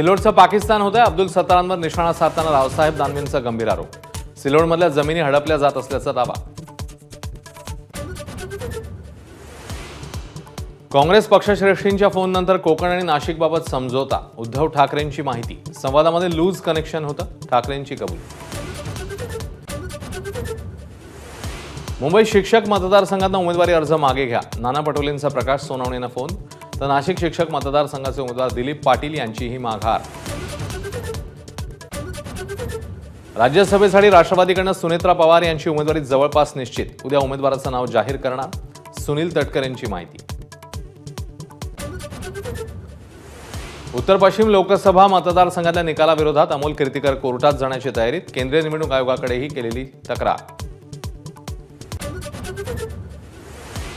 सिल्लोडचं पाकिस्तान होतं. अब्दुल सत्तारांवर निशाणा साधताना रावसाहेब दानवेंचा गंभीर आरोप. सिल्लोडमधल्या जमिनी हडपल्या जात असल्याचा दावा. काँग्रेस पक्षश्रेष्ठींच्या फोननंतर कोकण आणि नाशिकबाबत समझोता. उद्धव ठाकरेंची माहिती. संवादामध्ये लूज कनेक्शन होतं. ठाकरेंची कबुली. मुंबई शिक्षक मतदारसंघातून उमेदवारी अर्ज मागे घ्या. नाना पटोलेंचा प्रकाश सोनवणेंना फोन. तर नाशिक शिक्षक मतदारसंघाचे उमेदवार दिलीप पाटील यांचीही माघार. राज्यसभेसाठी राष्ट्रवादीकडून सुनेत्रा पवार यांची उमेदवारी जवळपास निश्चित. उद्या उमेदवाराचं नाव जाहीर करणार. सुनील तटकर यांची माहिती. उत्तर पश्चिम लोकसभा मतदारसंघातल्या निकालाविरोधात अमोल कीर्तीकर कोर्टात जाण्याची तयारीत. केंद्रीय निवडणूक आयोगाकडेही केलेली तक्रार.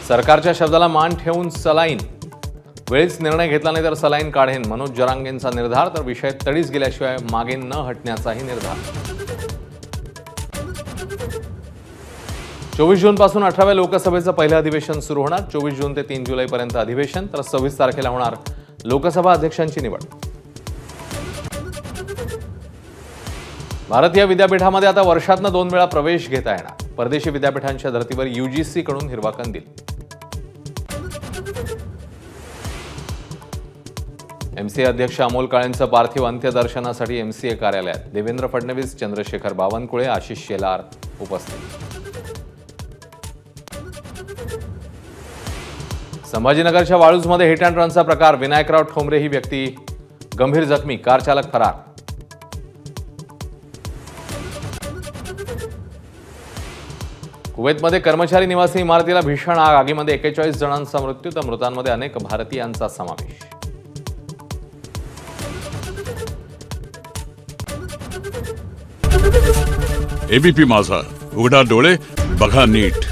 सरकारच्या शब्दाला मान ठेवून सलाईन. वेळीच निर्णय घेतला नाही तर सलाईन काढेन. मनोज जरांगेंचा निर्धार. तर विषय तडीस गेल्याशिवाय मागे न हटण्याचाही निर्धार. 24 जूनपासून 18व्या लोकसभेचं पहिलं अधिवेशन सुरू होणार. 24 जून ते 3 जुलैपर्यंत अधिवेशन. तर 26 तारखेला होणार लोकसभा अध्यक्षांची निवड. भारतीय विद्यापीठामध्ये आता वर्षातनं 2 वेळा प्रवेश घेता येणार. परदेशी विद्यापीठांच्या धर्तीवर UGC कडून हिरवा कंदील. MCA अध्यक्ष अमोल काळेंचं पार्थिव अंत्यदर्शनासाठी MCA कार्यालयात. देवेंद्र फडणवीस, चंद्रशेखर बावनकुळे, आशिष शेलार उपस्थित. संभाजीनगरच्या वाळूजमध्ये हिट अँड रनचा प्रकार. विनायकराव ठोंबरे ही व्यक्ती गंभीर जखमी. कार चालक फरार. कुवेतमध्ये कर्मचारी निवासी इमारतीला भीषण आग. आगीमध्ये 41 जणांचा मृत्यू. तर मृतांमध्ये अनेक भारतीयांचा समावेश. ABP माझा, उघडा डोळे बघा नीट.